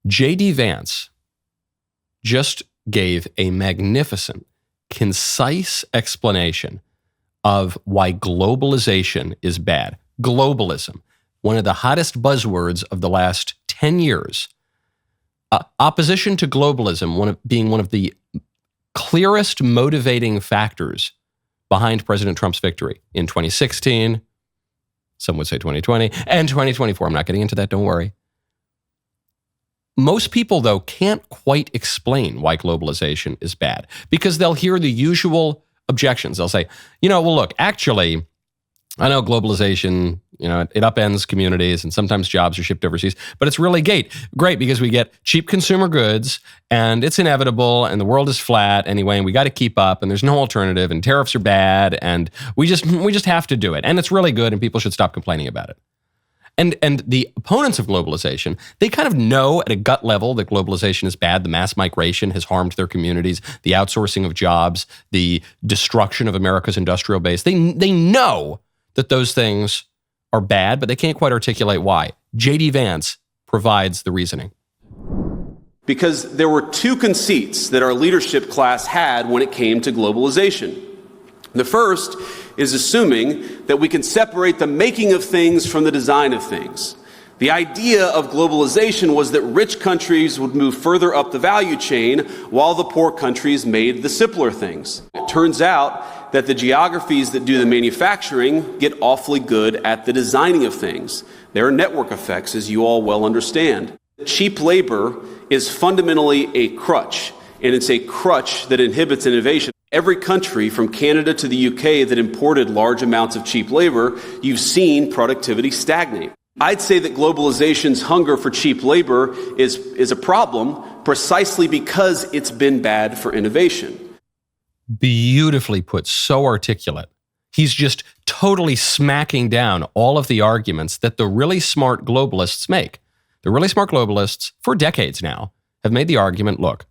J.D. Vance just gave a magnificent, concise explanation of why globalization is bad. Globalism, one of the hottest buzzwords of the last 10 years. Opposition to globalism being one of the clearest motivating factors behind President Trump's victory in 2016, some would say 2020, and 2024. I'm not getting into that, don't worry. Most people, though, can't quite explain why globalization is bad because they'll hear the usual objections. They'll say, well, look, actually, I know globalization, it upends communities and sometimes jobs are shipped overseas, but it's really great because we get cheap consumer goods and it's inevitable and the world is flat anyway and we got to keep up and there's no alternative and tariffs are bad and we just have to do it and it's really good and people should stop complaining about it. And the opponents of globalization, they kind of know at a gut level that globalization is bad. The mass migration has harmed their communities, the outsourcing of jobs, the destruction of America's industrial base. They know that those things are bad, but they can't quite articulate why. J.D. Vance provides the reasoning. Because there were two conceits that our leadership class had when it came to globalization. The first is assuming that we can separate the making of things from the design of things. The idea of globalization was that rich countries would move further up the value chain while the poor countries made the simpler things. It turns out that the geographies that do the manufacturing get awfully good at the designing of things. There are network effects, as you all well understand. Cheap labor is fundamentally a crutch, and it's a crutch that inhibits innovation. Every country from Canada to the UK that imported large amounts of cheap labor, you've seen productivity stagnate. I'd say that globalization's hunger for cheap labor is a problem precisely because it's been bad for innovation. Beautifully put, so articulate. He's just totally smacking down all of the arguments that the really smart globalists make. The really smart globalists, for decades now, have made the argument, look,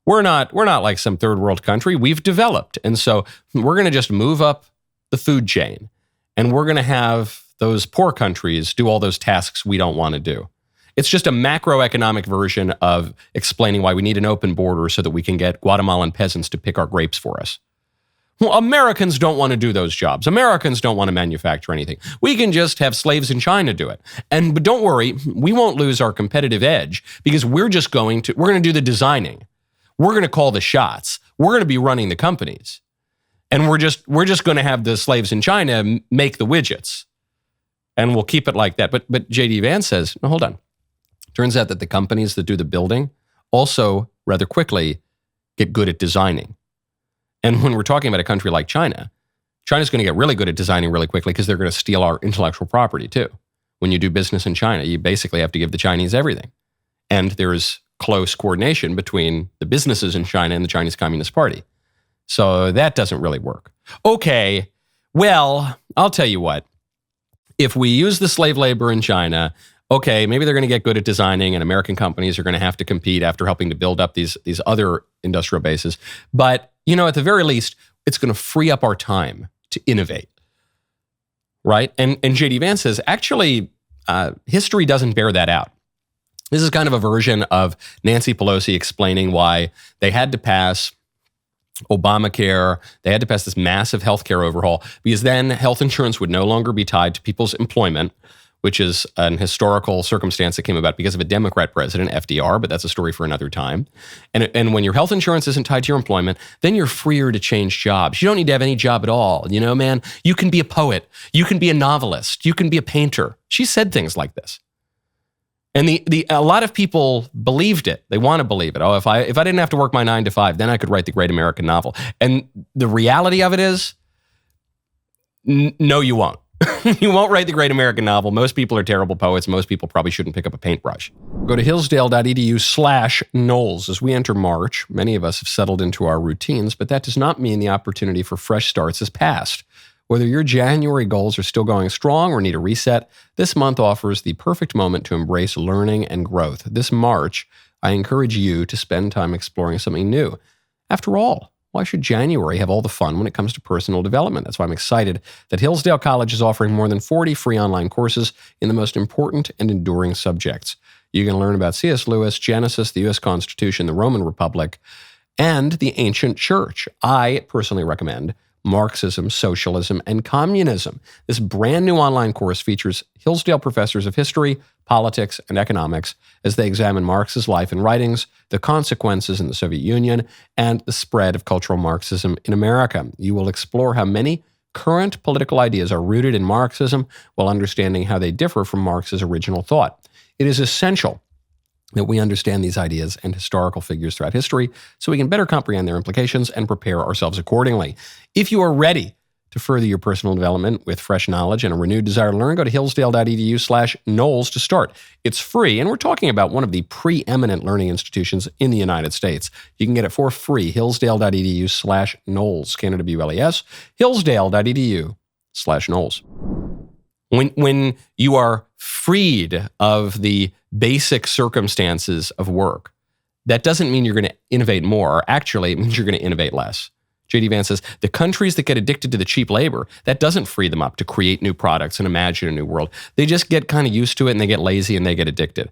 we're not like some third world country. We've developed. And so we're going to just move up the food chain and we're going to have those poor countries do all those tasks we don't want to do. It's just a macroeconomic version of explaining why we need an open border so that we can get Guatemalan peasants to pick our grapes for us. Well, Americans don't want to do those jobs. Americans don't want to manufacture anything. We can just have slaves in China do it. But don't worry, we won't lose our competitive edge because we're going to do the designing. We're going to call the shots. We're going to be running the companies. And we're just going to have the slaves in China make the widgets. And we'll keep it like that. But J.D. Vance says, no, hold on. Turns out that the companies that do the building also rather quickly get good at designing. And when we're talking about a country like China, China's going to get really good at designing really quickly because they're going to steal our intellectual property too. When you do business in China, you basically have to give the Chinese everything. And there's close coordination between the businesses in China and the Chinese Communist Party. So that doesn't really work. Okay, well, I'll tell you what. If we use the slave labor in China, okay, maybe they're going to get good at designing and American companies are going to have to compete after helping to build up these other industrial bases. But, at the very least, it's going to free up our time to innovate, right? And J.D. Vance says, actually, history doesn't bear that out. This is kind of a version of Nancy Pelosi explaining why they had to pass Obamacare. They had to pass this massive healthcare overhaul because then health insurance would no longer be tied to people's employment, which is an historical circumstance that came about because of a Democrat president, FDR, but that's a story for another time. And when your health insurance isn't tied to your employment, then you're freer to change jobs. You don't need to have any job at all. Man, you can be a poet. You can be a novelist. You can be a painter. She said things like this. And a lot of people believed it. They want to believe it. Oh, if I didn't have to work my 9 to 5, then I could write the great American novel. And the reality of it is, no, you won't. You won't write the great American novel. Most people are terrible poets. Most people probably shouldn't pick up a paintbrush. Go to hillsdale.edu/Knowles. As we enter March, many of us have settled into our routines, but that does not mean the opportunity for fresh starts has passed. Whether your January goals are still going strong or need a reset, this month offers the perfect moment to embrace learning and growth. This March, I encourage you to spend time exploring something new. After all, why should January have all the fun when it comes to personal development? That's why I'm excited that Hillsdale College is offering more than 40 free online courses in the most important and enduring subjects. You can learn about C.S. Lewis, Genesis, the U.S. Constitution, the Roman Republic, and the ancient church. I personally recommend Marxism, Socialism, and Communism. This brand new online course features Hillsdale professors of history, politics, and economics as they examine Marx's life and writings, the consequences in the Soviet Union, and the spread of cultural Marxism in America. You will explore how many current political ideas are rooted in Marxism while understanding how they differ from Marx's original thought. It is essential that we understand these ideas and historical figures throughout history so we can better comprehend their implications and prepare ourselves accordingly. If you are ready to further your personal development with fresh knowledge and a renewed desire to learn, go to hillsdale.edu/Knowles to start. It's free, and we're talking about one of the preeminent learning institutions in the United States. You can get it for free, hillsdale.edu/Knowles, K-N-O-W-L-E-S, hillsdale.edu/Knowles. When you are freed of the basic circumstances of work, that doesn't mean you're going to innovate more. Actually, it means you're going to innovate less. J.D. Vance says, the countries that get addicted to the cheap labor, that doesn't free them up to create new products and imagine a new world. They just get kind of used to it and they get lazy and they get addicted.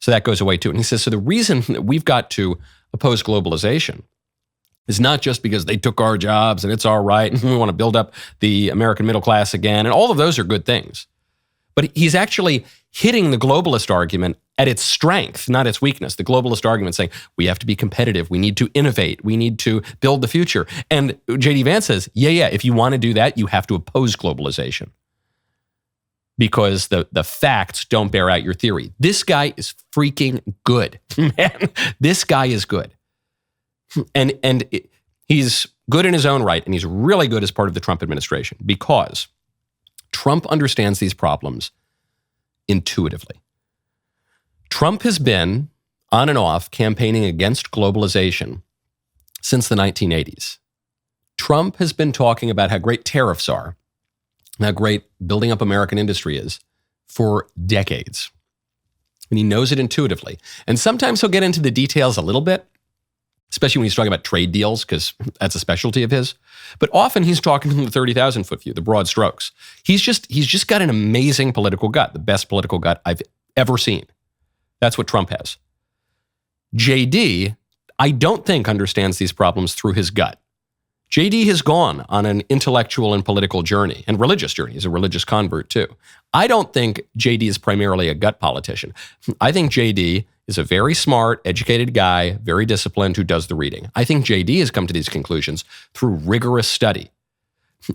So that goes away too. And he says, so the reason that we've got to oppose globalization is not just because they took our jobs and it's all right and we want to build up the American middle class again. And all of those are good things. But he's actually hitting the globalist argument at its strength, not its weakness. The globalist argument saying, we have to be competitive, we need to innovate, we need to build the future. And J.D. Vance says, yeah, if you want to do that, you have to oppose globalization because the facts don't bear out your theory. This guy is freaking good, man. This guy is good. And he's good in his own right, and he's really good as part of the Trump administration because Trump understands these problems intuitively. Trump has been on and off campaigning against globalization since the 1980s. Trump has been talking about how great tariffs are, how great building up American industry is for decades. And he knows it intuitively. And sometimes he'll get into the details a little bit, especially when he's talking about trade deals, because that's a specialty of his. But often he's talking from the 30,000-foot view, the broad strokes. He's just got an amazing political gut, the best political gut I've ever seen. That's what Trump has. JD, I don't think understands these problems through his gut. JD has gone on an intellectual and political journey, and religious journey. He's a religious convert too. I don't think JD is primarily a gut politician. I think JD is a very smart, educated guy, very disciplined, who does the reading. I think JD has come to these conclusions through rigorous study.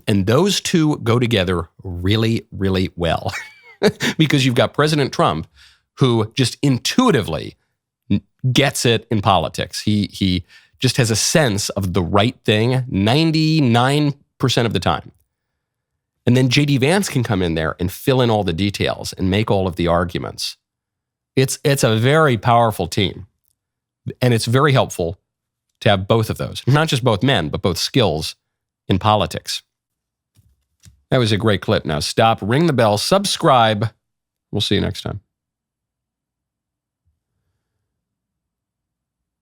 And those two go together really, really well. Because you've got President Trump, who just intuitively gets it in politics. He just has a sense of the right thing 99% of the time. And then J.D. Vance can come in there and fill in all the details and make all of the arguments. It's a very powerful team. And it's very helpful to have both of those. Not just both men, but both skills in politics. That was a great clip. Now stop, ring the bell, subscribe. We'll see you next time.